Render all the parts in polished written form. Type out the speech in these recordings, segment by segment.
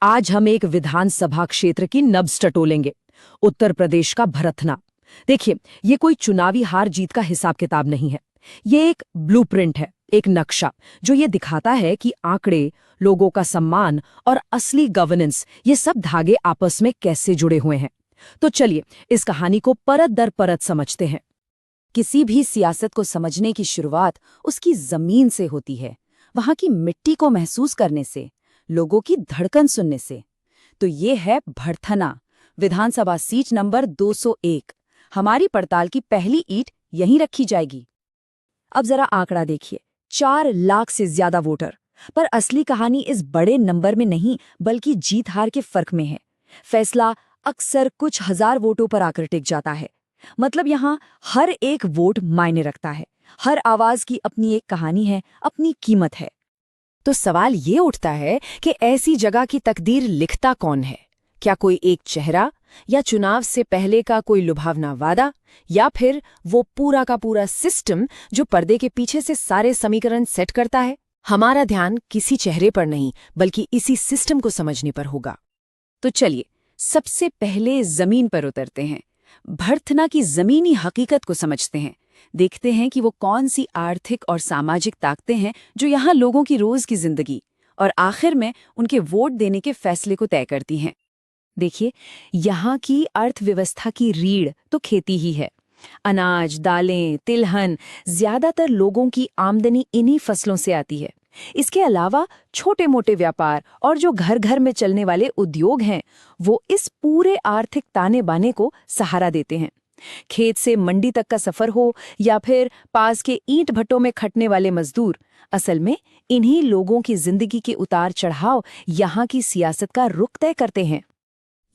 आज हम एक विधानसभा क्षेत्र की नब्ज टटोलेंगे। उत्तर प्रदेश का भरथना। देखिए, ये कोई चुनावी हार जीत का हिसाब किताब नहीं है। ये एक ब्लूप्रिंट है, एक नक्शा जो ये दिखाता है कि आंकड़े, लोगों का सम्मान और असली गवर्नेंस, ये सब धागे आपस में कैसे जुड़े हुए हैं। तो चलिए इस कहानी को परत दर परत समझते हैं। किसी भी सियासत को समझने की शुरुआत उसकी जमीन से होती है, वहां की मिट्टी को महसूस करने से, लोगों की धड़कन सुनने से। तो ये है भरथना, विधानसभा सीट नंबर 201। हमारी पड़ताल की पहली ईंट यहीं रखी जाएगी। अब जरा आंकड़ा देखिए, 4 लाख से ज्यादा वोटर। पर असली कहानी इस बड़े नंबर में नहीं, बल्कि जीत हार के फर्क में है। फैसला अक्सर कुछ हजार वोटों पर आकर टिक जाता है। मतलब यहाँ हर एक वोट मायने रखता है, हर आवाज की अपनी एक कहानी है, अपनी कीमत है। तो सवाल ये उठता है कि ऐसी जगह की तकदीर लिखता कौन है? क्या कोई एक चेहरा, या चुनाव से पहले का कोई लुभावना वादा, या फिर वो पूरा का पूरा सिस्टम जो पर्दे के पीछे से सारे समीकरण सेट करता है? हमारा ध्यान किसी चेहरे पर नहीं, बल्कि इसी सिस्टम को समझने पर होगा। तो चलिए सबसे पहले जमीन पर उतरते हैं, भरथना की जमीनी हकीकत को समझते हैं। देखते हैं कि वो कौन सी आर्थिक और सामाजिक ताकतें हैं जो यहाँ लोगों की रोज की जिंदगी और आखिर में उनके वोट देने के फैसले को तय करती हैं। देखिए, यहाँ की अर्थव्यवस्था की रीढ़ तो खेती ही है। अनाज, दालें, तिलहन, ज्यादातर लोगों की आमदनी इन्हीं फसलों से आती है। इसके अलावा छोटे मोटे व्यापार और जो घर घर में चलने वाले उद्योग हैं, वो इस पूरे आर्थिक ताने बाने को सहारा देते हैं। खेत से मंडी तक का सफर हो या फिर पास के ईंट भट्टों में खटने वाले मजदूर, असल में इन्हीं लोगों की जिंदगी के उतार चढ़ाव यहाँ की सियासत का रुख तय करते हैं।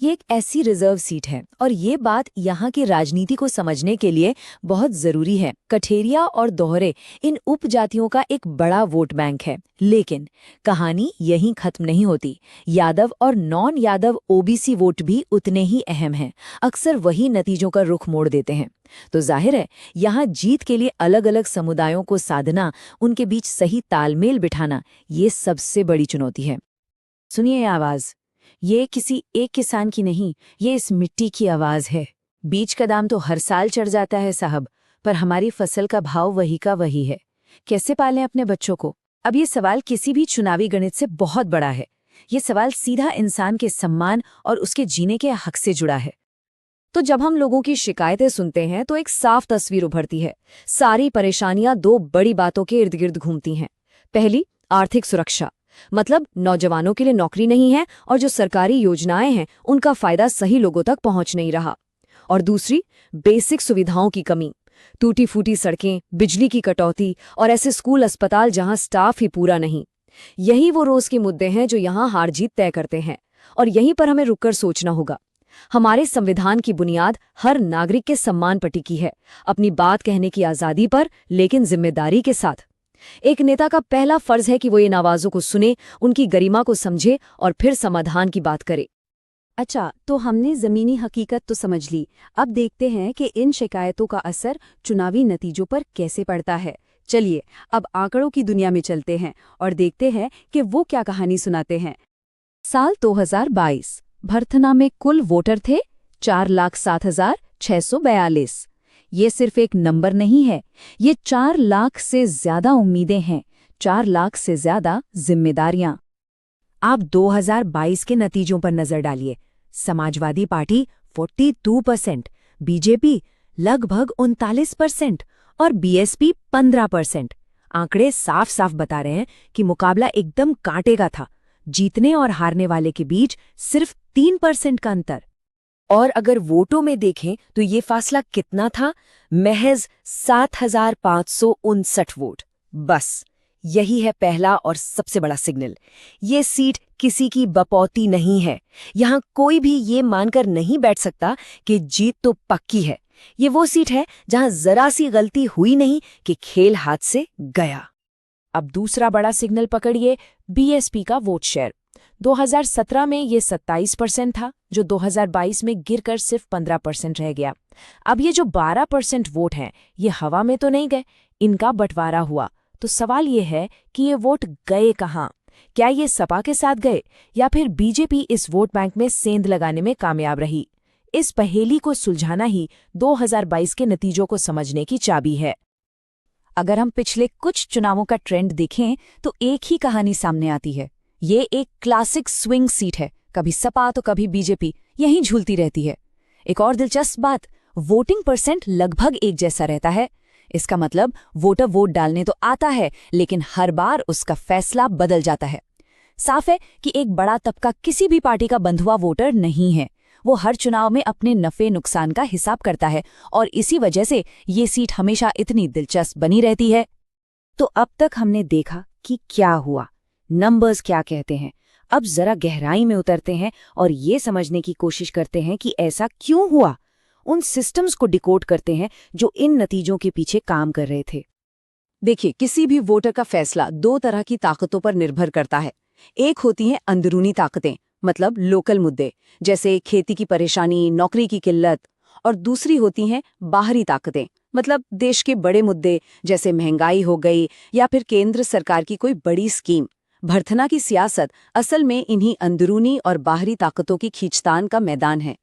ये एक ऐसी रिजर्व सीट है और ये बात यहाँ की राजनीति को समझने के लिए बहुत जरूरी है। कठेरिया और दोहरे इन उपजातियों का एक बड़ा वोट बैंक है, लेकिन कहानी यहीं खत्म नहीं होती। यादव और नॉन यादव ओबीसी वोट भी उतने ही अहम हैं। अक्सर वही नतीजों का रुख मोड़ देते हैं। तो जाहिर है, यहाँ जीत के लिए अलग अलग समुदायों को साधना, उनके बीच सही तालमेल बिठाना, ये सबसे बड़ी चुनौती है। सुनिए आवाज, ये किसी एक किसान की नहीं, ये इस मिट्टी की आवाज है। बीज का दाम तो हर साल चढ़ जाता है साहब, पर हमारी फसल का भाव वही का वही है। कैसे पालें अपने बच्चों को? अब ये सवाल किसी भी चुनावी गणित से बहुत बड़ा है। ये सवाल सीधा इंसान के सम्मान और उसके जीने के हक से जुड़ा है। तो जब हम लोगों की शिकायतें सुनते हैं तो एक साफ तस्वीर उभरती है। सारी परेशानियां 2 बड़ी बातों के इर्द गिर्द घूमती हैं। पहली, आर्थिक सुरक्षा, मतलब नौजवानों के लिए नौकरी नहीं है और जो सरकारी योजनाएं हैं उनका फायदा सही लोगों तक पहुंच नहीं रहा। और दूसरी, बेसिक सुविधाओं की कमी, टूटी फूटी सड़कें, बिजली की कटौती और ऐसे स्कूल अस्पताल जहां स्टाफ ही पूरा नहीं। यही वो रोज के मुद्दे हैं जो यहां हार जीत तय करते हैं। और यहीं पर हमें रुककर सोचना होगा। हमारे संविधान की बुनियाद हर नागरिक के सम्मान पर टिकी है, अपनी बात कहने की आजादी पर, लेकिन जिम्मेदारी के साथ। एक नेता का पहला फर्ज है कि वो इन आवाजों को सुने, उनकी गरिमा को समझे और फिर समाधान की बात करे। अच्छा, तो हमने जमीनी हकीकत तो समझ ली। अब देखते हैं कि इन शिकायतों का असर चुनावी नतीजों पर कैसे पड़ता है। चलिए अब आंकड़ों की दुनिया में चलते हैं और देखते हैं कि वो क्या कहानी सुनाते हैं। साल 2022, भरथना में कुल वोटर थे 4,07,642। ये सिर्फ एक नंबर नहीं है, ये 4 लाख से ज्यादा उम्मीदें हैं, 4 लाख से ज्यादा जिम्मेदारियां। आप 2022 के नतीजों पर नजर डालिए। समाजवादी पार्टी 42%, बीजेपी लगभग 39% और बीएसपी 15%। आंकड़े साफ साफ बता रहे हैं कि मुकाबला एकदम कांटे का था। जीतने और हारने वाले के बीच सिर्फ 3% का अंतर। और अगर वोटों में देखें तो ये फासला कितना था? महज 7,559 वोट। बस यही है पहला और सबसे बड़ा सिग्नल। ये सीट किसी की बपौती नहीं है। यहाँ कोई भी ये मानकर नहीं बैठ सकता कि जीत तो पक्की है। ये वो सीट है जहाँ जरा सी गलती हुई नहीं कि खेल हाथ से गया। अब दूसरा बड़ा सिग्नल पकड़िए, बीएसपी का वोट शेयर। 2017 में ये 27% था, जो 2022 में गिरकर सिर्फ 15% रह गया। अब ये जो 12% वोट हैं, ये हवा में तो नहीं गए, इनका बंटवारा हुआ। तो सवाल ये है कि ये वोट गए कहाँ? क्या ये सपा के साथ गए या फिर बीजेपी इस वोट बैंक में सेंध लगाने में कामयाब रही? इस पहेली को सुलझाना ही 2022 के नतीजों को समझने की चाबी है। अगर हम पिछले कुछ चुनावों का ट्रेंड देखें तो एक ही कहानी सामने आती है। ये एक क्लासिक स्विंग सीट है, कभी सपा तो कभी बीजेपी, यहीं झूलती रहती है। एक और दिलचस्प बात, वोटिंग परसेंट लगभग एक जैसा रहता है। इसका मतलब वोटर वोट डालने तो आता है, लेकिन हर बार उसका फैसला बदल जाता है। साफ है कि एक बड़ा तबका किसी भी पार्टी का बंधुआ वोटर नहीं है। वो हर चुनाव में अपने नफे नुकसान का हिसाब करता है और इसी वजह से ये सीट हमेशा इतनी दिलचस्प बनी रहती है। तो अब तक हमने देखा कि क्या हुआ, नंबर्स क्या कहते हैं। अब जरा गहराई में उतरते हैं और ये समझने की कोशिश करते हैं कि ऐसा क्यों हुआ। उन सिस्टम्स को डिकोड करते हैं जो इन नतीजों के पीछे काम कर रहे थे। देखिए, किसी भी वोटर का फैसला दो तरह की ताकतों पर निर्भर करता है। एक होती हैं अंदरूनी ताकतें, मतलब लोकल मुद्दे जैसे खेती की परेशानी, नौकरी की किल्लत, और दूसरी होती हैं बाहरी ताकतें, मतलब देश के बड़े मुद्दे जैसे महंगाई हो गई या फिर केंद्र सरकार की कोई बड़ी स्कीम। भर्थना की सियासत असल में इन्हीं अंदरूनी और बाहरी ताकतों की खींचतान का मैदान है।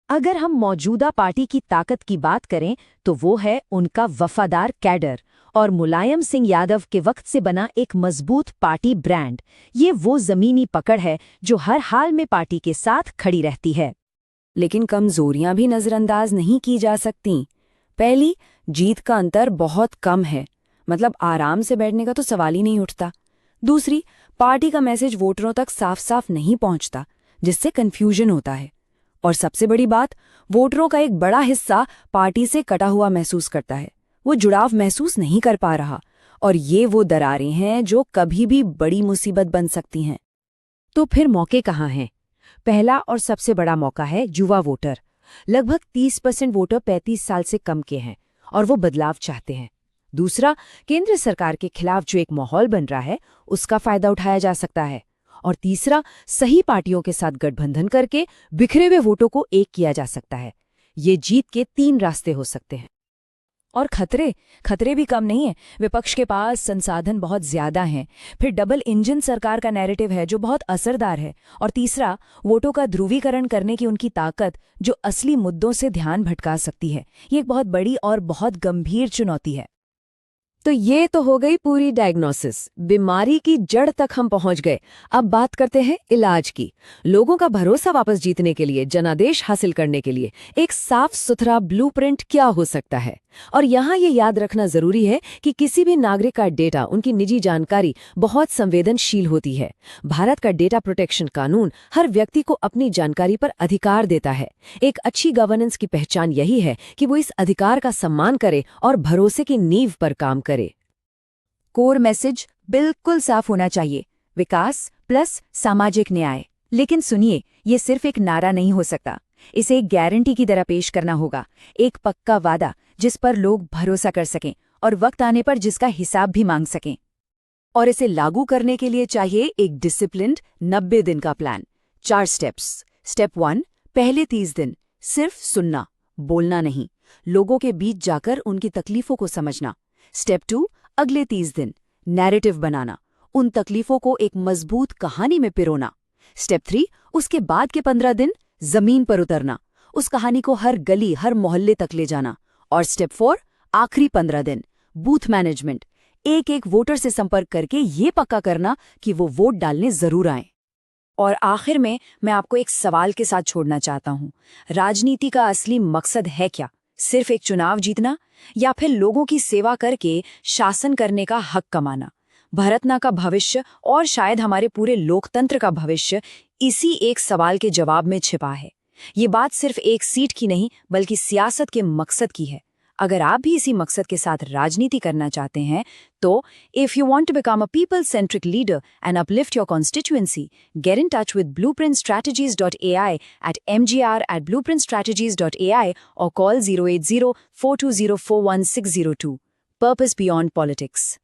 अगर हम मौजूदा पार्टी की ताकत की बात करें तो वो है उनका वफादार कैडर और मुलायम सिंह यादव के वक्त से बना एक मजबूत पार्टी ब्रांड। ये वो जमीनी पकड़ है जो हर हाल में पार्टी के साथ खड़ी रहती है। लेकिन कमजोरियां भी नजरअंदाज नहीं की जा सकती। पहली, जीत का अंतर बहुत कम है, मतलब आराम से बैठने का तो सवाल ही नहीं उठता। दूसरी, पार्टी का मैसेज वोटरों तक साफ साफ नहीं पहुंचता, जिससे कंफ्यूजन होता है। और सबसे बड़ी बात, वोटरों का एक बड़ा हिस्सा पार्टी से कटा हुआ महसूस करता है। वो जुड़ाव महसूस नहीं कर पा रहा, और ये वो दरारें हैं जो कभी भी बड़ी मुसीबत बन सकती हैं। तो फिर मौके कहाँ हैं? पहला और सबसे बड़ा मौका है युवा वोटर। लगभग 30% वोटर 35 साल से कम के हैं और वो बदलाव चाहते हैं। दूसरा, केंद्र सरकार के खिलाफ जो एक माहौल बन रहा है, उसका फायदा उठाया जा सकता है। और तीसरा, सही पार्टियों के साथ गठबंधन करके बिखरे हुए वोटों को एक किया जा सकता है। ये जीत के 3 रास्ते हो सकते हैं। और खतरे भी कम नहीं है। विपक्ष के पास संसाधन बहुत ज्यादा हैं। फिर डबल इंजन सरकार का नैरेटिव है जो बहुत असरदार है। और तीसरा, वोटों का ध्रुवीकरण करने की उनकी ताकत जो असली मुद्दों से ध्यान भटका सकती है। ये एक बहुत बड़ी और बहुत गंभीर चुनौती है। तो ये तो हो गई पूरी डायग्नोसिस, बीमारी की जड़ तक हम पहुंच गए। अब बात करते हैं इलाज की। लोगों का भरोसा वापस जीतने के लिए, जनादेश हासिल करने के लिए एक साफ सुथरा ब्लूप्रिंट क्या हो सकता है। और यहाँ ये याद रखना जरूरी है कि किसी भी नागरिक का डेटा, उनकी निजी जानकारी बहुत संवेदनशील होती है। भारत का डेटा प्रोटेक्शन कानून हर व्यक्ति को अपनी जानकारी पर अधिकार देता है। एक अच्छी गवर्नेंस की पहचान यही है कि वो इस अधिकार का सम्मान करे और भरोसे की नींव पर काम करे। कोर मैसेज बिल्कुल साफ होना चाहिए, विकास प्लस सामाजिक न्याय। लेकिन सुनिए, ये सिर्फ एक नारा नहीं हो सकता। इसे एक गारंटी की तरह पेश करना होगा, एक पक्का वादा जिस पर लोग भरोसा कर सकें और वक्त आने पर जिसका हिसाब भी मांग सकें। और इसे लागू करने के लिए चाहिए एक डिसिप्लिन्ड 90 दिन का प्लान। 4 स्टेप्स। स्टेप 1, पहले 30 दिन सिर्फ सुनना, बोलना नहीं, लोगों के बीच जाकर उनकी तकलीफों को समझना। स्टेप 2, अगले 30 दिन नैरेटिव बनाना, उन तकलीफों को एक मजबूत कहानी में पिरोना। स्टेप 3, उसके बाद के 15 दिन जमीन पर उतरना, उस कहानी को हर गली हर मोहल्ले तक ले जाना। और स्टेप 4, आखिरी 15 दिन बूथ मैनेजमेंट, एक एक वोटर से संपर्क करके ये पक्का करना कि वो वोट डालने जरूर आए। और आखिर में मैं आपको एक सवाल के साथ छोड़ना चाहता हूँ। राजनीति का असली मकसद है क्या? सिर्फ एक चुनाव जीतना या फिर लोगों की सेवा करके शासन करने का हक कमाना? भरतना का भविष्य और शायद हमारे पूरे लोकतंत्र का भविष्य इसी एक सवाल के जवाब में छिपा है। ये बात सिर्फ एक सीट की नहीं बल्कि सियासत के मकसद की है। अगर आप भी इसी मकसद के साथ राजनीति करना चाहते हैं तो if you want to become a people centric leader and uplift your constituency, get in touch with blueprintstrategies.ai at mgr@blueprintstrategies.ai or call 080-420-41602. Purpose beyond politics.